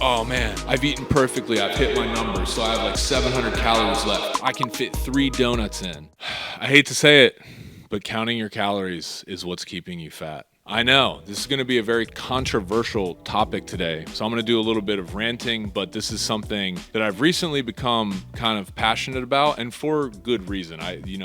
oh man, I've eaten perfectly, I've hit my numbers, so I have like 700 calories left. I can fit 3 donuts in. I hate to say it, but counting your calories is what's keeping you fat. I know, this is gonna be a very controversial topic today, so I'm gonna do a little bit of ranting, but this is something that I've recently become kind of passionate about, and for good reason.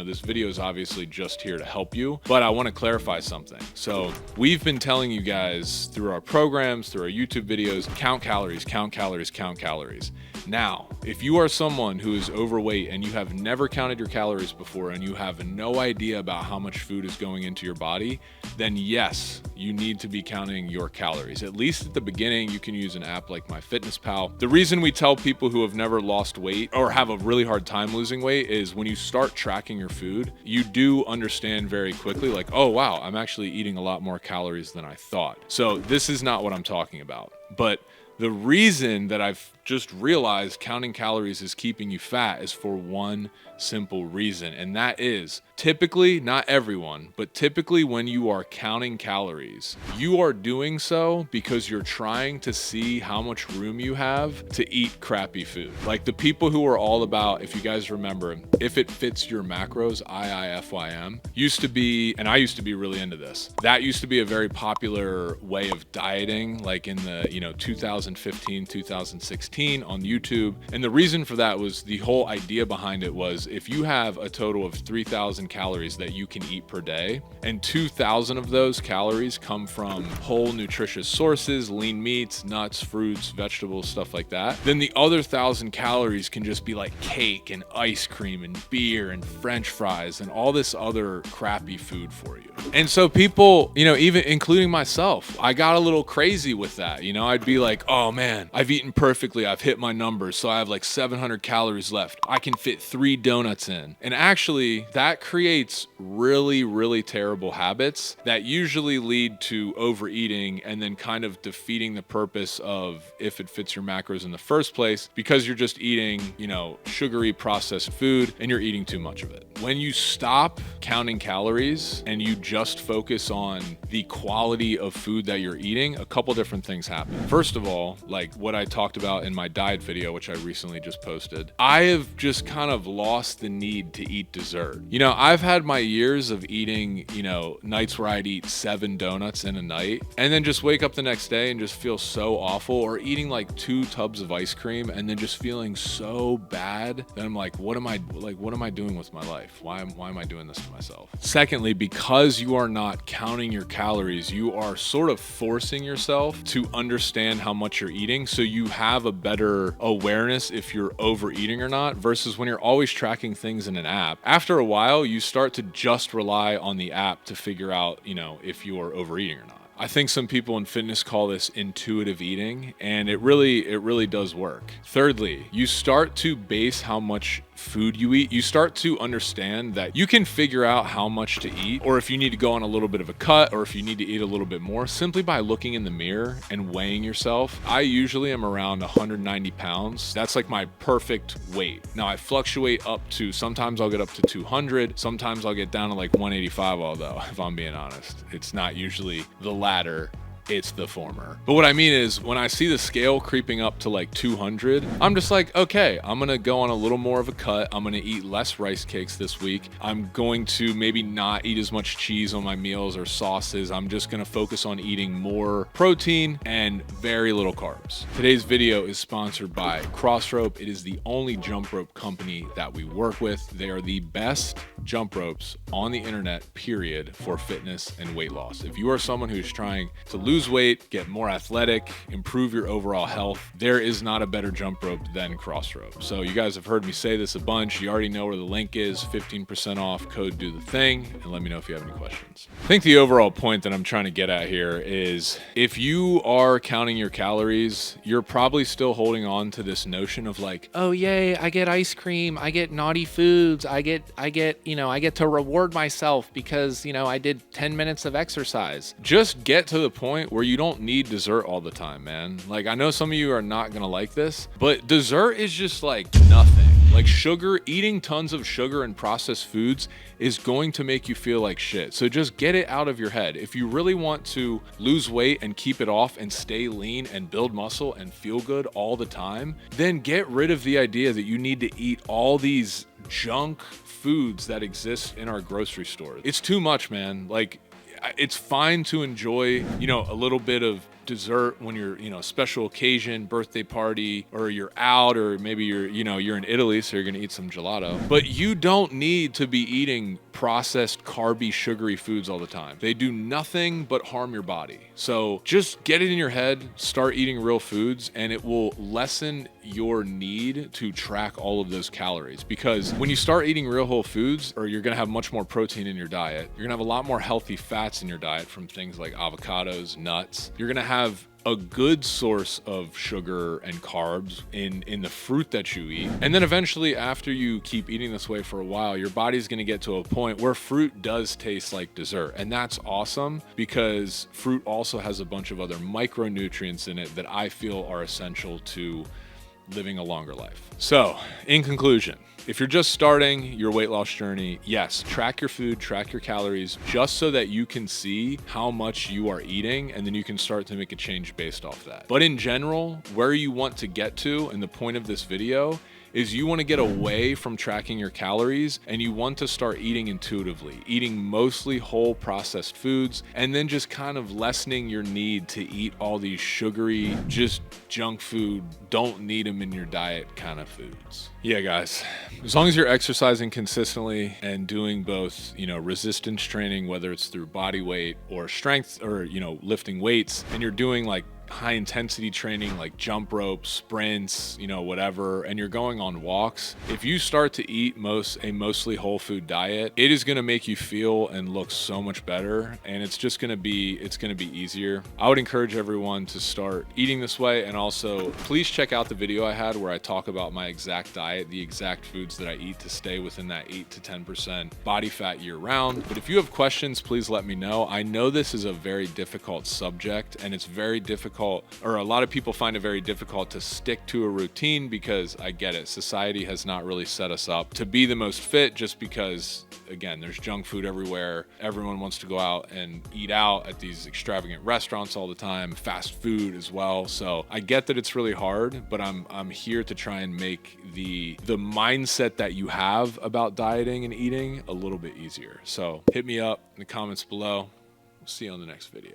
This video is obviously just here to help you, but I wanna clarify something. So we've been telling you guys through our programs, through our YouTube videos, count calories, count calories, count calories. Now, if you are someone who is overweight and you have never counted your calories before and you have no idea about how much food is going into your body, then yes, you need to be counting your calories. At least at the beginning, you can use an app like MyFitnessPal. The reason we tell people who have never lost weight or have a really hard time losing weight is when you start tracking your food, you do understand very quickly like, oh wow, I'm actually eating a lot more calories than I thought. So this is not what I'm talking about. But the reason that I've just realized counting calories is keeping you fat is for one simple reason, and that is typically, not everyone, but typically when you are counting calories, you are doing so because you're trying to see how much room you have to eat crappy food. Like the people who are all about, if you guys remember, if it fits your macros, IIFYM, used to be, and I used to be really into this. That used to be a very popular way of dieting, like in the 2015, 2016 on YouTube. And the reason for that was the whole idea behind it was if you have a total of 3,000 calories that you can eat per day, and 2,000 of those calories come from whole nutritious sources, lean meats, nuts, fruits, vegetables, stuff like that, then the other 1,000 calories can just be like cake and ice cream and beer and French fries and all this other crappy food for you. And so people, even including myself, I got a little crazy with that. I'd be like, oh man, I've eaten perfectly, I've hit my numbers, so I have like 700 calories left. I can fit 3 donuts in. And actually, that creates really, really terrible habits that usually lead to overeating and then kind of defeating the purpose of if it fits your macros in the first place, because you're just eating, sugary processed food and you're eating too much of it. When you stop counting calories and you just focus on the quality of food that you're eating, a couple different things happen. First of all, like what I talked about in my diet video, which I recently just posted, I have just kind of lost the need to eat dessert. I've had my years of eating, nights where I'd eat 7 donuts in a night and then just wake up the next day and just feel so awful, or eating like 2 tubs of ice cream and then just feeling so bad that I'm like, what am I doing with my life? Why am I doing this to myself? Secondly, because you are not counting your calories, you are sort of forcing yourself to understand how much you're eating so you have a better awareness if you're overeating or not, versus when you're always tracking things in an app. After a while, you start to just rely on the app to figure out, if you're overeating or not. I think some people in fitness call this intuitive eating, and it really does work. Thirdly, you start to base how much food you eat. You start to understand that you can figure out how much to eat, or if you need to go on a little bit of a cut, or if you need to eat a little bit more, simply by looking in the mirror and weighing yourself. I usually am around 190 pounds. That's like my perfect weight. Now I fluctuate up to, sometimes I'll get up to 200, sometimes I'll get down to like 185, although if I'm being honest, it's not usually the latter, it's the former. But what I mean is, when I see the scale creeping up to like 200, I'm just like, okay, I'm gonna go on a little more of a cut. I'm gonna eat less rice cakes this week. I'm going to maybe not eat as much cheese on my meals or sauces. I'm just gonna focus on eating more protein and very little carbs. Today's video is sponsored by Crossrope. It is the only jump rope company that we work with. They are the best jump ropes on the internet, period, for fitness and weight loss. If you are someone who's trying to lose weight, get more athletic, improve your overall health, there is not a better jump rope than Crossrope. So you guys have heard me say this a bunch. You already know where the link is, 15% off, code do the thing, and let me know if you have any questions. I think the overall point that I'm trying to get at here is, if you are counting your calories, you're probably still holding on to this notion of like, oh yay, I get ice cream, I get naughty foods, I get to reward myself because, I did 10 minutes of exercise. Just get to the point where you don't need dessert all the time, man. Like, I know some of you are not gonna like this, but dessert is just like nothing. Like sugar, eating tons of sugar and processed foods is going to make you feel like shit. So just get it out of your head. If you really want to lose weight and keep it off and stay lean and build muscle and feel good all the time, then get rid of the idea that you need to eat all these junk foods that exist in our grocery stores. It's too much, man. Like, it's fine to enjoy, a little bit of dessert when you're, special occasion, birthday party, or you're out, or maybe you're in Italy, so you're gonna eat some gelato. But you don't need to be eating processed, carby, sugary foods all the time. They do nothing but harm your body. So just get it in your head, start eating real foods, and it will lessen your need to track all of those calories. Because when you start eating real whole foods, or you're gonna have much more protein in your diet, you're gonna have a lot more healthy fats in your diet from things like avocados, nuts. You're gonna have a good source of sugar and carbs in the fruit that you eat. And then eventually, after you keep eating this way for a while, your body's gonna get to a point where fruit does taste like dessert. And that's awesome, because fruit also has a bunch of other micronutrients in it that I feel are essential to living a longer life. So, in conclusion, if you're just starting your weight loss journey, yes, track your food, track your calories, just so that you can see how much you are eating, and then you can start to make a change based off that. But in general, where you want to get to, and the point of this video, is you want to get away from tracking your calories, and you want to start eating intuitively, eating mostly whole processed foods, and then just kind of lessening your need to eat all these sugary, just junk food, don't need them in your diet kind of foods. Yeah, guys, as long as you're exercising consistently and doing both, resistance training, whether it's through body weight or strength, or, lifting weights, and you're doing like high intensity training like jump rope, sprints, whatever, and you're going on walks, if you start to eat a mostly whole food diet, it is going to make you feel and look so much better, and it's going to be easier. I would encourage everyone to start eating this way, and also please check out the video I had where I talk about my exact diet, the exact foods that I eat to stay within that 8 to 10% body fat year round. But if you have questions, please let me know. I know this is a very difficult subject, and it's very difficult, or a lot of people find it very difficult to stick to a routine, because I get it, society has not really set us up to be the most fit, just because, again, there's junk food everywhere. Everyone wants to go out and eat out at these extravagant restaurants all the time, fast food as well. So I get that it's really hard, but I'm here to try and make the mindset that you have about dieting and eating a little bit easier. So hit me up in the comments below. See you on the next video.